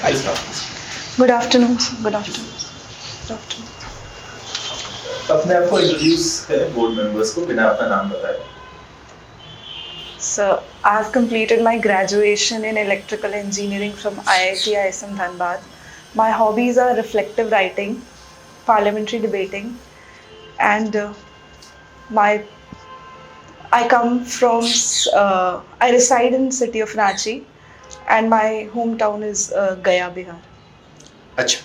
Nice one. Good afternoon, sir. Good afternoon. Good afternoon. अपने आप को इंट्रोड्यूस करें बोर्ड मेंबर्स को बिना अपना नाम बताए. So, I have completed my graduation in electrical engineering from IIT ISM Dhanbad. My hobbies are reflective writing, parliamentary debating, and I come from I reside in city of Ranchi, and my hometown is Gaya, Bihar. अच्छा,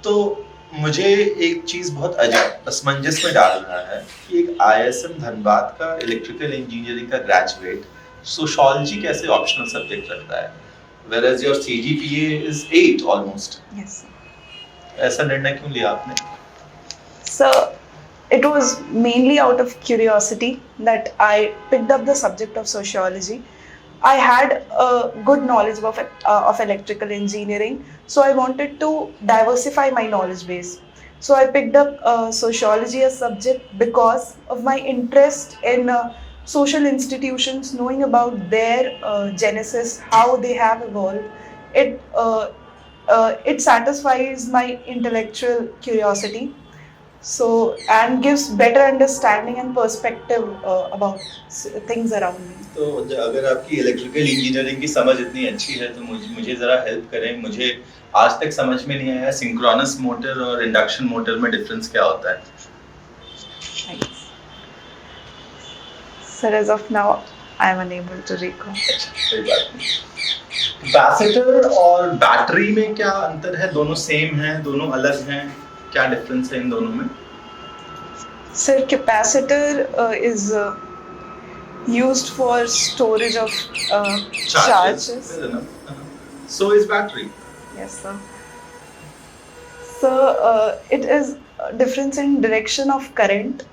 तो मुझे एक चीज बहुत असमंजस में डाल रहा है कि एक आईएसएम धनबाद का इलेक्ट्रिकल इंजीनियरिंग का ग्रेजुएट सोशियोलॉजी कैसे ऑप्शनल सब्जेक्ट रखता है, whereas your CGPA is 8 almost. Yes, sir. ऐसा निर्णय क्यों लिया आपने? So, it was mainly out of curiosity that I picked up the subject of sociology. I had a good knowledge of electrical engineering, so I wanted to diversify my knowledge base. So I picked up sociology as subject because of my interest in social institutions, knowing about their genesis, how they have evolved. It satisfies my intellectual curiosity. So and gives better understanding and perspective about things around me. तो अगर आपकी electrical engineering की समझ इतनी अच्छी है तो मुझे जरा हेल्प करें. मुझे आज तक समझ में नहीं आया सिंक्रोनस मोटर और इंडक्शन मोटर में डिफरेंस क्या होता है. Thanks. Sir, as of now, I am unable to recall. कोई बात नहीं. कैपेसिटर और बैटरी में क्या अंतर है? दोनों सेम हैं, दोनों अलग हैं, क्या डिफरेंस है इन दोनों में? Sir, capacitor is used for storage of charges. Fair enough. So is battery. Yes, sir. So it is a difference in direction of current.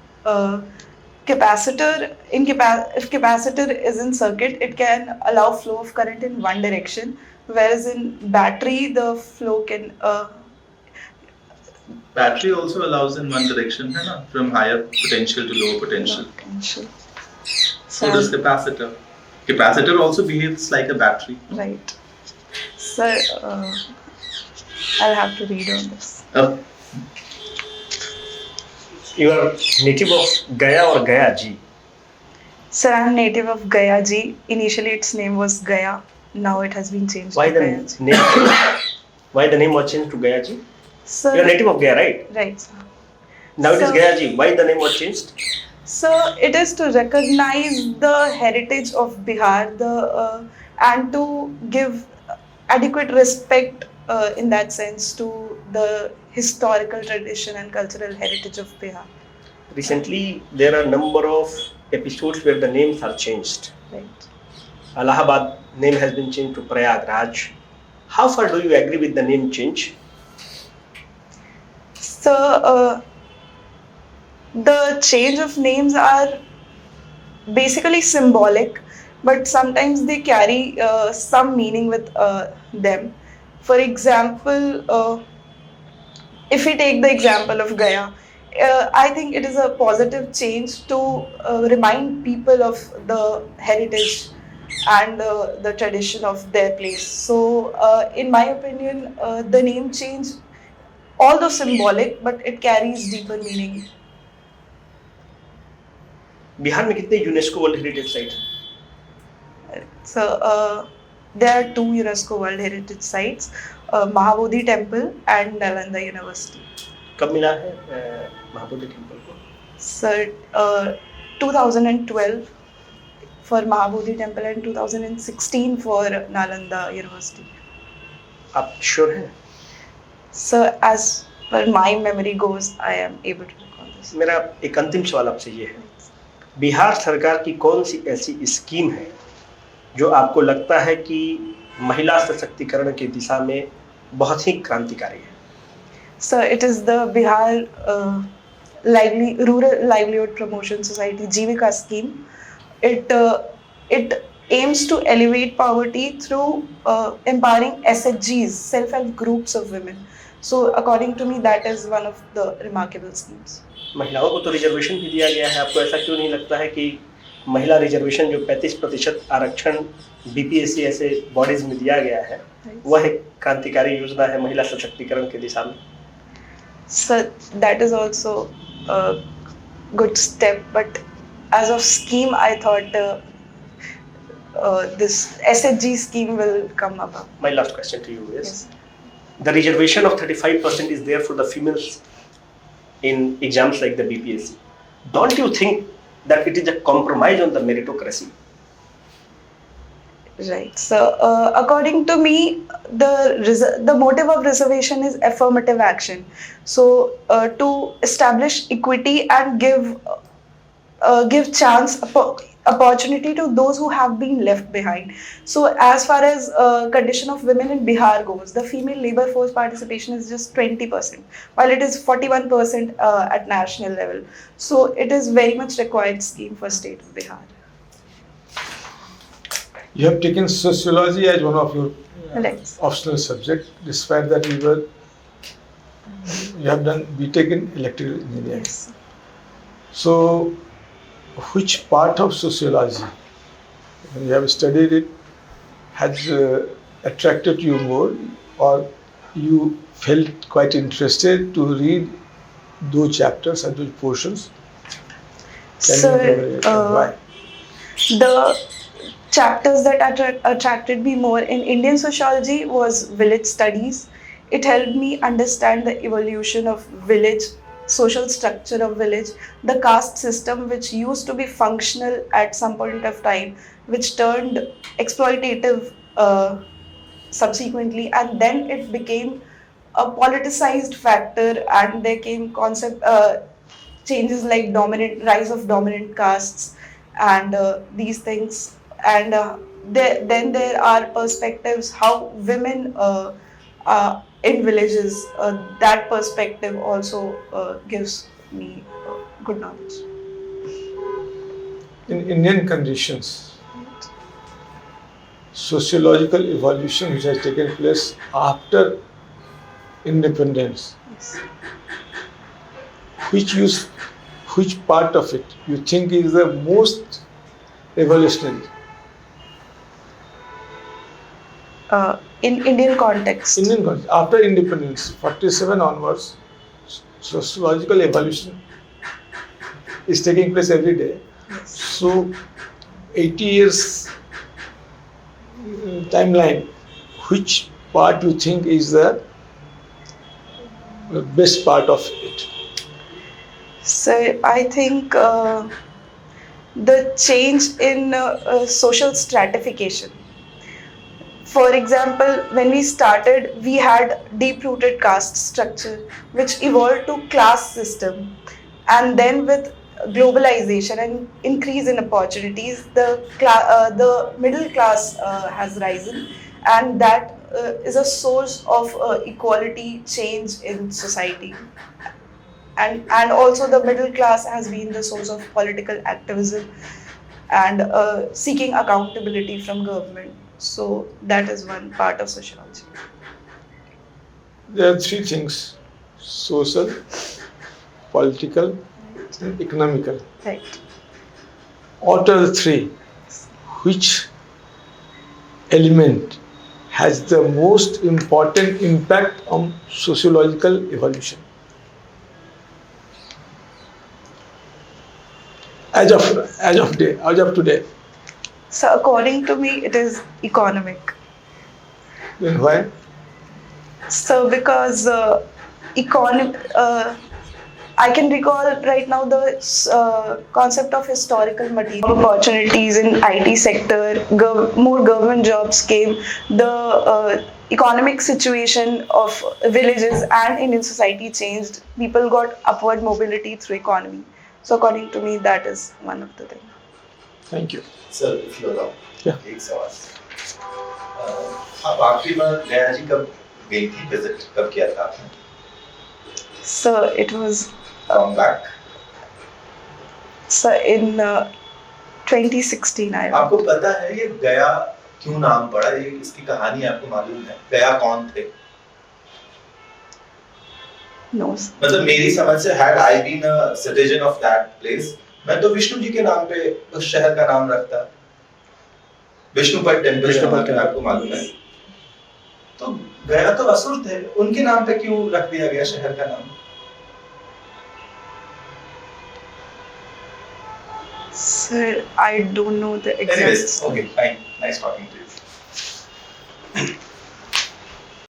Capacitor if capacitor is in circuit, it can allow flow of current in one direction, whereas in battery the flow can Battery also allows in one direction, है ना? From higher potential to lower potential. So does capacitor. Capacitor also behaves like a battery. Right. Sir, I'll have to read on this. You are native of Gaya or Gaya Ji? Sir, I'm native of Gaya Ji. Initially its name was Gaya. Now it has been changed Why to the Gaya Ji. name? Why the name was changed to Gaya Ji? Sir, You are native of Gaya, right? right, sir. Now it is So- Gaya Ji. Why the name was changed? So it is to recognize the heritage of Bihar, and to give adequate respect in that sense to the historical tradition and cultural heritage of Bihar. Recently, there are number of episodes where the names are changed. Right. Allahabad name has been changed to Prayagraj. How far do you agree with the name change? So the change of names are basically symbolic, but sometimes they carry some meaning with them. For example, if we take the example of Gaya, I think it is a positive change to remind people of the heritage and the tradition of their place. So in my opinion, the name change, although symbolic, but it carries deeper meaning. Bihar में कितने UNESCO world heritage site हैं? So there are 2 UNESCO World Heritage Sites, Mahabodhi Temple and Nalanda University. कब मिला है Mahabodhi temple को? So 2012 for Mahabodhi Temple and 2016 for Nalanda University. आप sure हैं? So as per my memory goes, I am able to recall this. मेरा एक अंतिम सवाल आपसे ये है, बिहार सरकार की कौन सी ऐसी स्कीम है जो आपको लगता है कि महिला सशक्तिकरण की दिशा में बहुत ही क्रांतिकारी है? So it is the Bihar Rural Livelihood Promotion Society Jivika scheme. It aims to elevate poverty through empowering SHGs, self-help groups of women. So according to me, that is one of the remarkable schemes. महिलाओं को तो reservation भी दिया गया है, आपको ऐसा क्यों नहीं लगता है कि महिला रिजर्वेशन जो 35% आरक्षण बीपीएससी ऐसे बॉडीज में दिया गया है, वह एक क्रांतिकारी योजना है महिला सशक्तिकरण की दिशा में। So that is also a good step, but as of scheme, I thought this SHG scheme will come about. My last question to you is, Yes. the reservation of 35% is there for the females in exams like the BPSC. Don't you think that it is a compromise on the meritocracy? Right. So, according to me, the motive of reservation is affirmative action. So, to establish equity and give chance, opportunity to those who have been left behind. So, as far as condition of women in Bihar goes, the female labor force participation is just 20%, while it is 41% at national level. So, it is very much required scheme for state of Bihar. You have taken sociology as one of your Right. optional subject, despite that you have done BTech in electrical engineering. Yes. So, which part of sociology, when you have studied it, has attracted you more, or you felt quite interested to read those chapters and those portions? Can Sir, you elaborate and why? the chapters that attracted me more in Indian sociology was village studies. It helped me understand the evolution of village, social structure of village, the caste system which used to be functional at some point of time, which turned exploitative subsequently, and then it became a politicized factor, and there came changes like rise of dominant castes and these things. And then there are perspectives how women in villages, that perspective also gives me good knowledge. In Indian conditions, sociological evolution which has taken place after independence, Yes. which part of it you think is the most revolutionary? In Indian context. Indian context, after independence, 47 onwards, sociological evolution is taking place every day. Yes. So, 80 years timeline, which part you think is the best part of it? So I think the change in social stratification. For example, when we started, we had deep-rooted caste structure, which evolved to class system, and then with globalization and increase in opportunities, the middle class has risen, and that is a source of equality change in society. And also the middle class has been the source of political activism and seeking accountability from government. So that is one part of sociology. There are three things: social, political, and economical. Right. Out of the three, which element has the most important impact on sociological evolution? As of today. So according to me, it is economic. Then why? So because I can recall right now the concept of historical material opportunities in IT sector, more government jobs came, the economic situation of villages and Indian society changed, people got upward mobility through economy. So according to me, that is one of the things. Thank you. Sir if you allow, Yeah. एक सवाल। आप आखिरी बार गया जी कब गई थी, visit कब किया था आपने? So it was Come back. so in 2016 I आपको पता है ये गया क्यों नाम पड़ा, ये इसकी कहानी आपको मालूम है? गया कौन थे? no. मतलब मेरी समझ से had I been a citizen of that place, मैं तो विष्णु जी के नाम पे उस शहर का नाम रखता। Vishnupad temple, Vishnupad temple. आपको मालूम है। तो गया तो असुर थे, उनके नाम पे क्यों रख दिया गया शहर का नाम? Sir, I don't know the exact. Anyways, okay, fine. Nice talking to you.